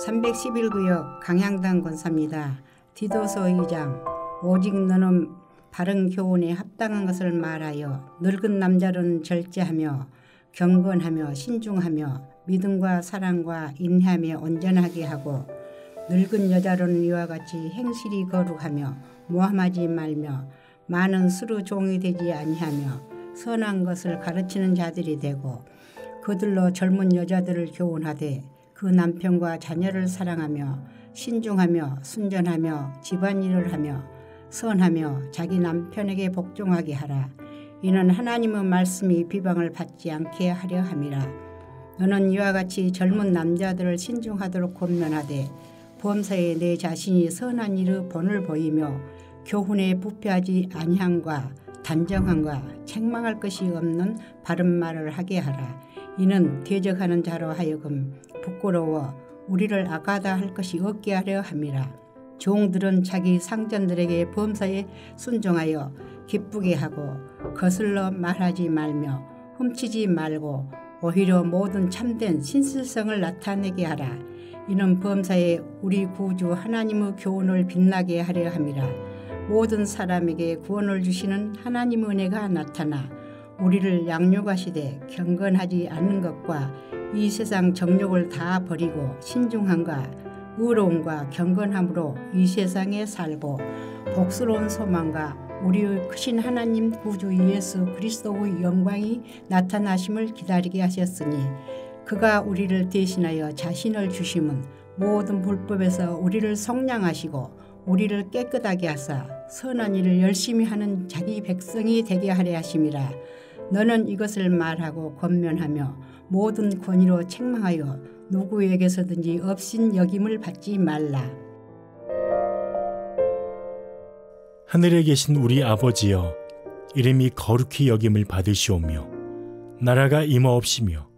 311구역 강향당 권사입니다. 디도서 2장 오직 너는 바른 교훈에 합당한 것을 말하여 늙은 남자로는 절제하며 경건하며 신중하며 믿음과 사랑과 인내하며 온전하게 하고 늙은 여자로는 이와 같이 행실이 거룩하며 모함하지 말며 많은 수루 종이 되지 아니하며 선한 것을 가르치는 자들이 되고 그들로 젊은 여자들을 교훈하되 그 남편과 자녀를 사랑하며 신중하며 순전하며 집안일을 하며 선하며 자기 남편에게 복종하게 하라. 이는 하나님의 말씀이 비방을 받지 않게 하려 함이라. 너는 이와 같이 젊은 남자들을 신중하도록 권면하되 범사에 내 자신이 선한 일의 본을 보이며 교훈에 부패하지 아니함과 단정함과 책망할 것이 없는 바른 말을 하게 하라. 이는 대적하는 자로 하여금 부끄러워 우리를 악하다 할 것이 없게 하려 함이라. 종들은 자기 상전들에게 범사에 순종하여 기쁘게 하고 거슬러 말하지 말며 훔치지 말고 오히려 모든 참된 신실성을 나타내게 하라. 이는 범사에 우리 구주 하나님의 교훈을 빛나게 하려 함이라. 모든 사람에게 구원을 주시는 하나님의 은혜가 나타나 우리를 양육하시되 경건하지 않는 것과 이 세상 정욕을 다 버리고 신중함과 의로움과 경건함으로 이 세상에 살고 복스러운 소망과 우리의 크신 하나님 구주 예수 그리스도의 영광이 나타나심을 기다리게 하셨으니 그가 우리를 대신하여 자신을 주심은 모든 불법에서 우리를 속량하시고 우리를 깨끗하게 하사 선한 일을 열심히 하는 자기 백성이 되게 하려 하심이라. 너는 이것을 말하고 권면하며 모든 권위로 책망하여 누구에게서든지 업신 여김을 받지 말라. 하늘에 계신 우리 아버지여, 이름이 거룩히 여김을 받으시오며 나라가 임하옵시며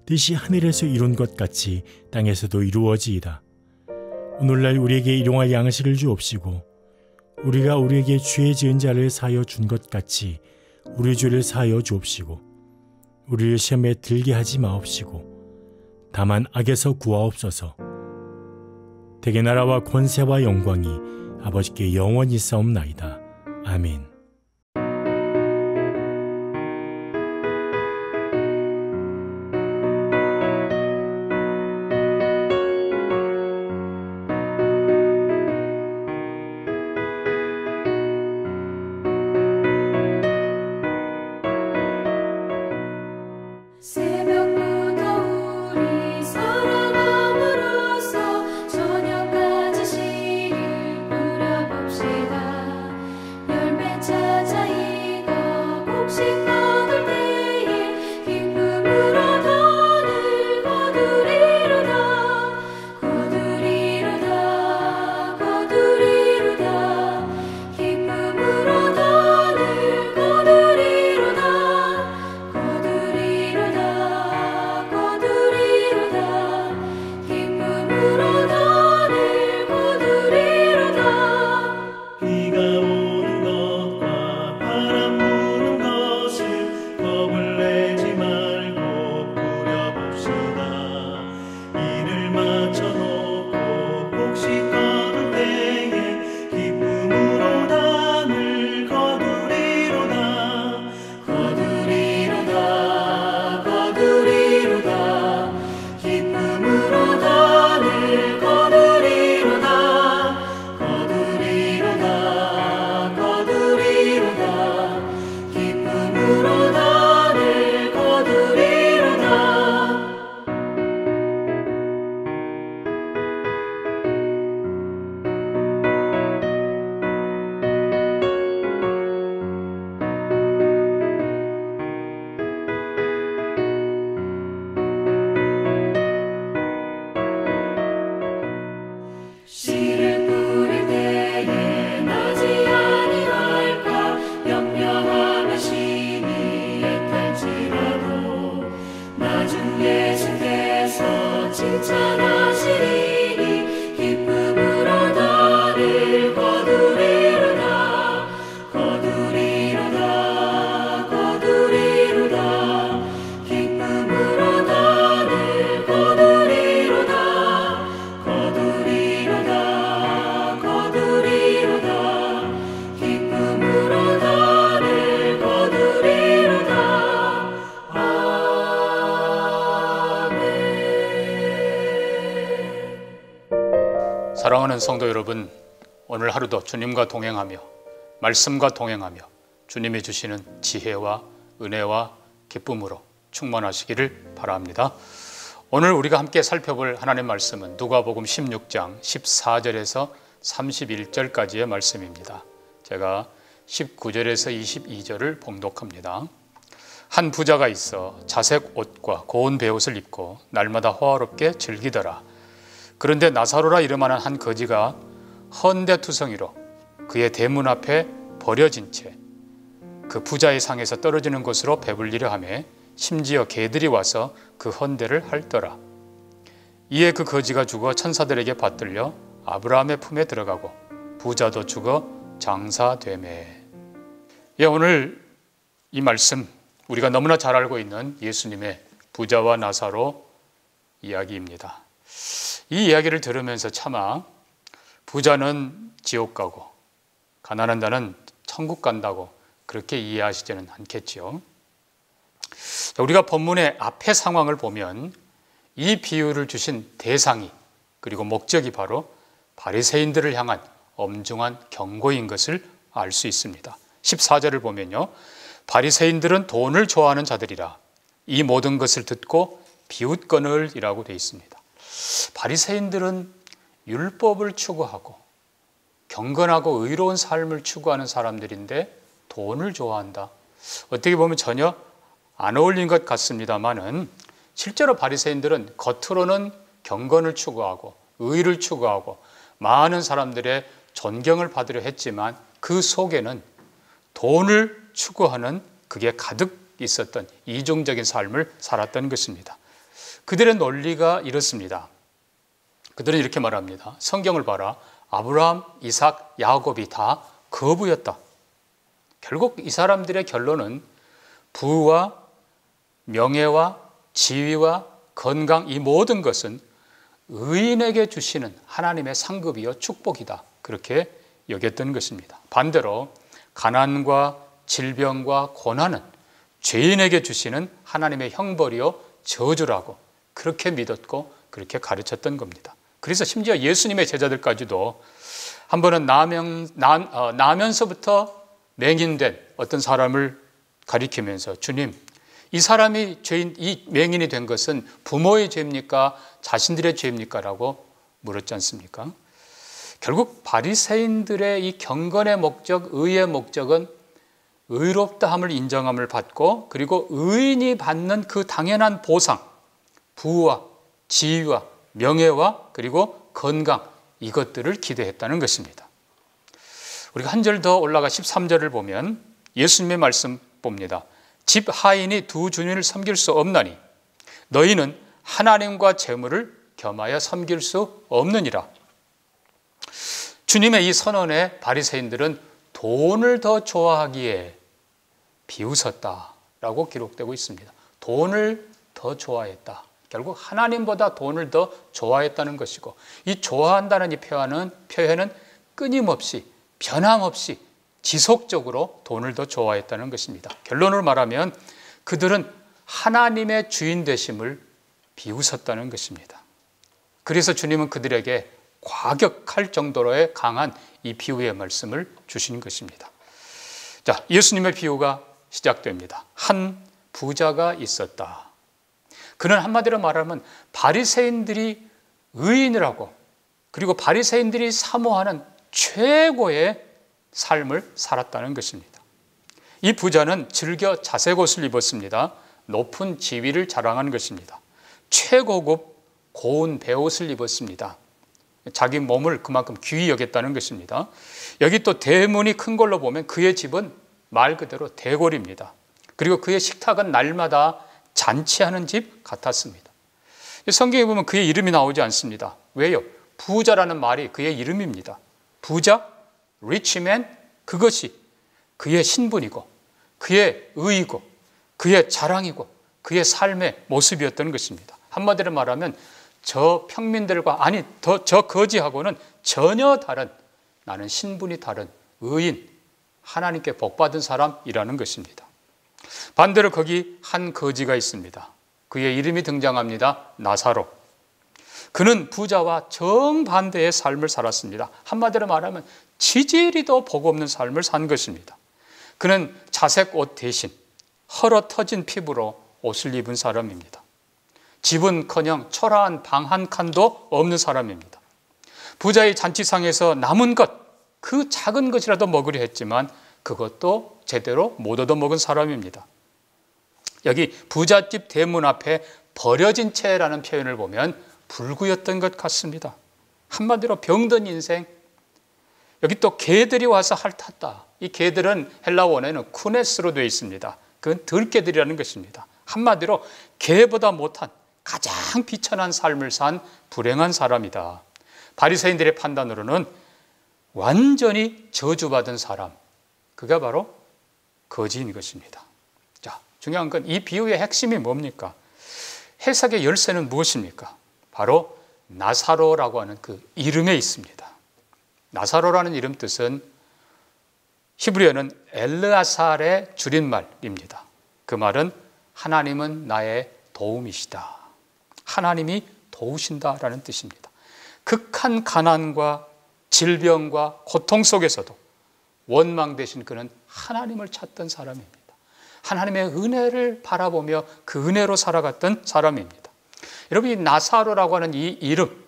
뜻이 하늘에서 이룬 것 같이 땅에서도 이루어지이다. 오늘날 우리에게 일용할 양식을 주옵시고 우리가 우리에게 죄 지은 자를 사하여 준 것 같이 우리 죄를 사하여 주옵시고 우리를 시험에 들게 하지 마옵시고 다만 악에서 구하옵소서. 대개 나라와 권세와 영광이 아버지께 영원히 있사옵나이다. 아멘. 사랑하는 성도 여러분, 오늘 하루도 주님과 동행하며 말씀과 동행하며 주님이 주시는 지혜와 은혜와 기쁨으로 충만하시기를 바랍니다. 오늘 우리가 함께 살펴볼 하나님의 말씀은 누가복음 16장 14절에서 31절까지의 말씀입니다. 제가 19절에서 22절을 봉독합니다. 한 부자가 있어 자색 옷과 고운 베옷을 입고 날마다 호화롭게 즐기더라. 그런데 나사로라 이름하는 한 거지가 헌데투성이로 그의 대문 앞에 버려진 채 그 부자의 상에서 떨어지는 곳으로 배불리려 하며 심지어 개들이 와서 그 헌데를 핥더라. 이에 그 거지가 죽어 천사들에게 받들려 아브라함의 품에 들어가고 부자도 죽어 장사되매. 오늘 이 말씀 우리가 너무나 잘 알고 있는 예수님의 부자와 나사로 이야기입니다. 이 이야기를 들으면서 차마 부자는 지옥 가고 가난한 자는 천국 간다고 그렇게 이해하시지는 않겠죠. 우리가 본문의 앞의 상황을 보면 이 비유를 주신 대상이 그리고 목적이 바로 바리새인들을 향한 엄중한 경고인 것을 알 수 있습니다. 14절을 보면요, 바리새인들은 돈을 좋아하는 자들이라 이 모든 것을 듣고 비웃거늘이라고 되어 있습니다. 바리새인들은 율법을 추구하고 경건하고 의로운 삶을 추구하는 사람들인데 돈을 좋아한다. 어떻게 보면 전혀 안 어울린 것 같습니다만은 실제로 바리새인들은 겉으로는 경건을 추구하고 의를 추구하고 많은 사람들의 존경을 받으려 했지만 그 속에는 돈을 추구하는 그게 가득 있었던 이중적인 삶을 살았던 것입니다. 그들의 논리가 이렇습니다. 그들은 이렇게 말합니다. 성경을 봐라. 아브라함, 이삭, 야곱이 다 거부였다. 결국 이 사람들의 결론은 부와 명예와 지위와 건강, 이 모든 것은 의인에게 주시는 하나님의 상급이요 축복이다. 그렇게 여겼던 것입니다. 반대로 가난과 질병과 고난은 죄인에게 주시는 하나님의 형벌이요 저주라고 그렇게 믿었고 그렇게 가르쳤던 겁니다. 그래서 심지어 예수님의 제자들까지도 한 번은 나면서부터 맹인된 어떤 사람을 가리키면서 주님, 이 사람이 죄인, 이 맹인이 된 것은 부모의 죄입니까? 자신들의 죄입니까? 라고 물었지 않습니까? 결국 바리새인들의 이 경건의 목적, 의의 목적은 의롭다함을 인정함을 받고 그리고 의인이 받는 그 당연한 보상, 부와 지위와 명예와 그리고 건강, 이것들을 기대했다는 것입니다. 우리가 한 절 더 올라가 13절을 보면 예수님의 말씀 봅니다. 집 하인이 두 주인을 섬길 수 없나니 너희는 하나님과 재물을 겸하여 섬길 수 없느니라. 주님의 이 선언에 바리새인들은 돈을 더 좋아하기에 비웃었다라고 기록되고 있습니다. 돈을 더 좋아했다. 결국 하나님보다 돈을 더 좋아했다는 것이고, 이 좋아한다는 이 표현은 끊임없이 변함없이 지속적으로 돈을 더 좋아했다는 것입니다. 결론을 말하면 그들은 하나님의 주인 되심을 비웃었다는 것입니다. 그래서 주님은 그들에게 과격할 정도로의 강한 이 비유의 말씀을 주신 것입니다. 자, 예수님의 비유가 시작됩니다. 한 부자가 있었다. 그는 한마디로 말하면 바리새인들이 의인이라고, 그리고 바리새인들이 사모하는 최고의 삶을 살았다는 것입니다. 이 부자는 즐겨 자색옷을 입었습니다. 높은 지위를 자랑한 것입니다. 최고급 고운 베옷을 입었습니다. 자기 몸을 그만큼 귀히 여겼다는 것입니다. 여기 또 대문이 큰 걸로 보면 그의 집은 말 그대로 대궐입니다. 그리고 그의 식탁은 날마다 잔치하는 집 같았습니다. 성경에 보면 그의 이름이 나오지 않습니다. 왜요? 부자라는 말이 그의 이름입니다. 부자, rich man, 그것이 그의 신분이고 그의 의이고 그의 자랑이고 그의 삶의 모습이었던 것입니다. 한마디로 말하면 저 평민들과, 아니 저 거지하고는 전혀 다른, 나는 신분이 다른 의인, 하나님께 복받은 사람이라는 것입니다. 반대로 거기 한 거지가 있습니다. 그의 이름이 등장합니다. 나사로. 그는 부자와 정반대의 삶을 살았습니다. 한마디로 말하면 지지리도 복 없는 삶을 산 것입니다. 그는 자색 옷 대신 헐어 터진 피부로 옷을 입은 사람입니다. 집은커녕 초라한 방 한 칸도 없는 사람입니다. 부자의 잔치상에서 남은 것, 그 작은 것이라도 먹으려 했지만 그것도 제대로 못 얻어먹은 사람입니다. 여기 부잣집 대문 앞에 버려진 채라는 표현을 보면 불구였던 것 같습니다. 한마디로 병든 인생. 여기 또 개들이 와서 핥았다. 이 개들은 헬라 원어에는 쿠네스로 되어 있습니다. 그건 들개들이라는 것입니다. 한마디로 개보다 못한 가장 비천한 삶을 산 불행한 사람이다. 바리새인들의 판단으로는 완전히 저주받은 사람, 그가 바로 거지인 것입니다. 자, 중요한 건 이 비유의 핵심이 뭡니까? 해석의 열쇠는 무엇입니까? 바로 나사로라고 하는 그 이름에 있습니다. 나사로라는 이름 뜻은 히브리어는 엘르아살의 줄임말입니다. 그 말은 하나님은 나의 도움이시다. 하나님이 도우신다라는 뜻입니다. 극한 가난과 질병과 고통 속에서도 원망 대신 그는 하나님을 찾던 사람입니다. 하나님의 은혜를 바라보며 그 은혜로 살아갔던 사람입니다. 여러분, 이 나사로라고 하는 이 이름,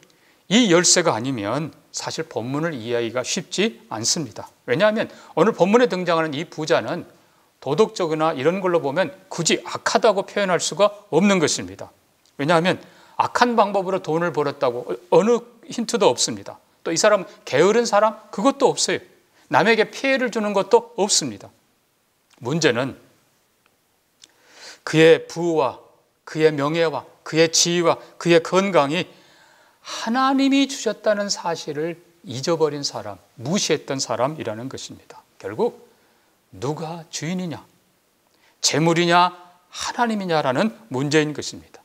이 열쇠가 아니면 사실 본문을 이해하기가 쉽지 않습니다. 왜냐하면 오늘 본문에 등장하는 이 부자는 도덕적이나 이런 걸로 보면 굳이 악하다고 표현할 수가 없는 것입니다. 왜냐하면 악한 방법으로 돈을 벌었다고 어느 힌트도 없습니다. 또 이 사람 게으른 사람? 그것도 없어요. 남에게 피해를 주는 것도 없습니다. 문제는 그의 부와 그의 명예와 그의 지위와 그의 건강이 하나님이 주셨다는 사실을 잊어버린 사람, 무시했던 사람이라는 것입니다. 결국 누가 주인이냐, 재물이냐, 하나님이냐라는 문제인 것입니다.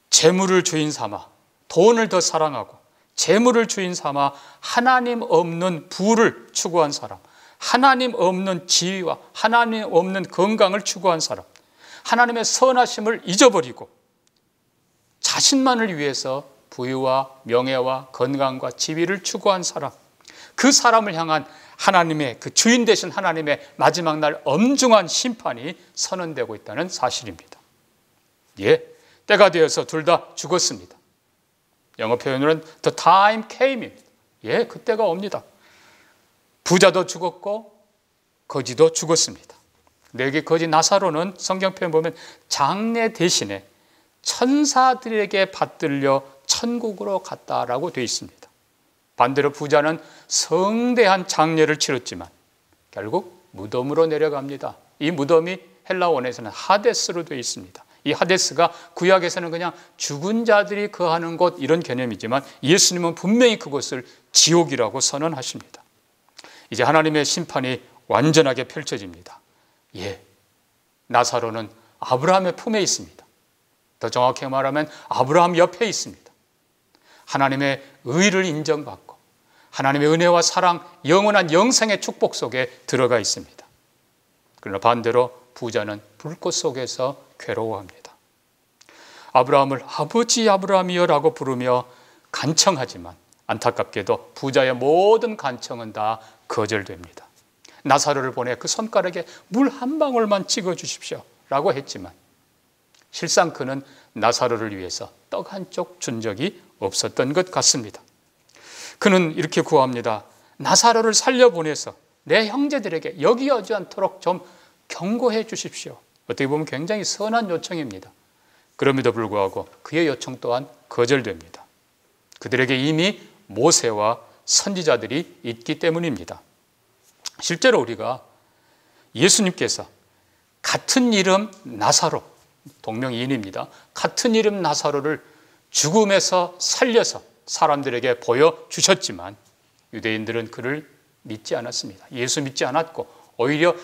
재물을 주인 삼아 돈을 더 사랑하고 재물을 주인 삼아 하나님 없는 부를 추구한 사람, 하나님 없는 지위와 하나님 없는 건강을 추구한 사람, 하나님의 선하심을 잊어버리고 자신만을 위해서 부유와 명예와 건강과 지위를 추구한 사람, 그 사람을 향한 하나님의 그 주인 되신 하나님의 마지막 날 엄중한 심판이 선언되고 있다는 사실입니다. 예, 때가 되어서 둘 다 죽었습니다. 영어 표현으로는 the time came입니다. 예, 그때가 옵니다. 부자도 죽었고 거지도 죽었습니다. 근데 여기 거지 나사로는 성경 표현 보면 장례 대신에 천사들에게 받들려 천국으로 갔다라고 되어 있습니다. 반대로 부자는 성대한 장례를 치렀지만 결국 무덤으로 내려갑니다. 이 무덤이 헬라 원어에서는 하데스로 되어 있습니다. 이 하데스가 구약에서는 그냥 죽은 자들이 거하는 곳 이런 개념이지만 예수님은 분명히 그곳을 지옥이라고 선언하십니다. 이제 하나님의 심판이 완전하게 펼쳐집니다. 예, 나사로는 아브라함의 품에 있습니다. 더 정확히 말하면 아브라함 옆에 있습니다. 하나님의 의를 인정받고 하나님의 은혜와 사랑, 영원한 영생의 축복 속에 들어가 있습니다. 그러나 반대로 부자는 불꽃 속에서 괴로워합니다. 아브라함을 아버지 아브라함이여라고 부르며 간청하지만 안타깝게도 부자의 모든 간청은 다 거절됩니다. 나사로를 보내 그 손가락에 물 한 방울만 찍어 주십시오 라고 했지만 실상 그는 나사로를 위해서 떡 한 쪽 준 적이 없었던 것 같습니다. 그는 이렇게 구합니다. 나사로를 살려보내서 내 형제들에게 여기 오지 않도록 좀 경고해 주십시오. 어떻게 보면 굉장히 선한 요청입니다. 그럼에도 불구하고 그의 요청 또한 거절됩니다. 그들에게 이미 모세와 선지자들이 있기 때문입니다. 실제로 우리가 예수님께서 같은 이름 나사로, 동명이인입니다. 같은 이름 나사로를 죽음에서 살려서 사람들에게 보여주셨지만 유대인들은 그를 믿지 않았습니다. 예수 믿지 않았고 오히려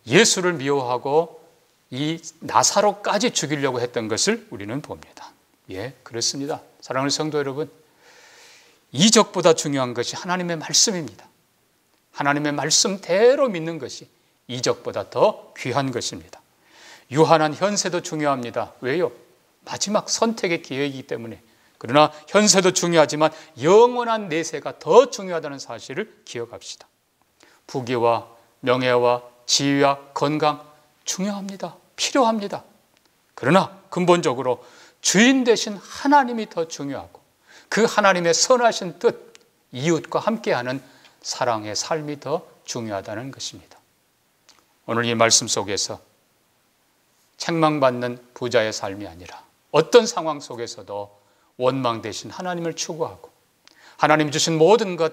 예수를 미워하고 이 나사로까지 죽이려고 했던 것을 우리는 봅니다. 예, 그렇습니다. 사랑하는 성도 여러분, 이적보다 중요한 것이 하나님의 말씀입니다. 하나님의 말씀대로 믿는 것이 이적보다 더 귀한 것입니다. 유한한 현세도 중요합니다. 왜요? 마지막 선택의 기회이기 때문에 그러나 현세도 중요하지만 영원한 내세가 더 중요하다는 사실을 기억합시다. 부귀와 명예와 지위와 건강 중요합니다. 필요합니다. 그러나 근본적으로 주인 되신 하나님이 더 중요하고 그 하나님의 선하신 뜻, 이웃과 함께하는 사랑의 삶이 더 중요하다는 것입니다. 오늘 이 말씀 속에서 책망받는 부자의 삶이 아니라 어떤 상황 속에서도 원망 대신 하나님을 추구하고 하나님 주신 모든 것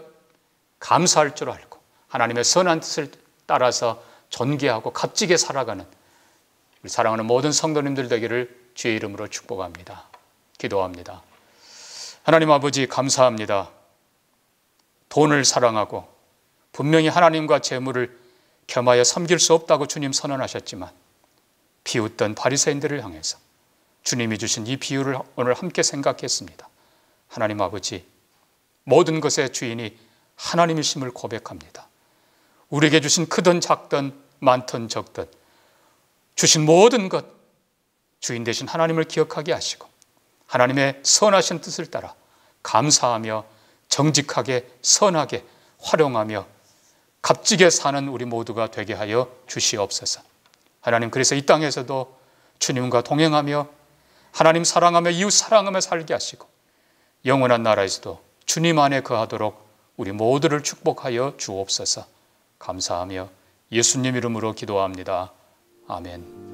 감사할 줄 알고 하나님의 선한 뜻을 따라서 존귀하고 값지게 살아가는 우리 사랑하는 모든 성도님들 되기를 주의 이름으로 축복합니다. 기도합니다. 하나님 아버지 감사합니다. 돈을 사랑하고 분명히 하나님과 재물을 겸하여 섬길 수 없다고 주님 선언하셨지만 비웃던 바리새인들을 향해서 주님이 주신 이 비유를 오늘 함께 생각했습니다. 하나님 아버지, 모든 것의 주인이 하나님이심을 고백합니다. 우리에게 주신 크든 작든 많든 적든 주신 모든 것 주인 되신 하나님을 기억하게 하시고 하나님의 선하신 뜻을 따라 감사하며 정직하게 선하게 활용하며 값지게 사는 우리 모두가 되게 하여 주시옵소서. 하나님, 그래서 이 땅에서도 주님과 동행하며 하나님 사랑하며 이웃 사랑하며 살게 하시고 영원한 나라에서도 주님 안에 거하도록 우리 모두를 축복하여 주옵소서. 감사하며 예수님 이름으로 기도합니다. 아멘.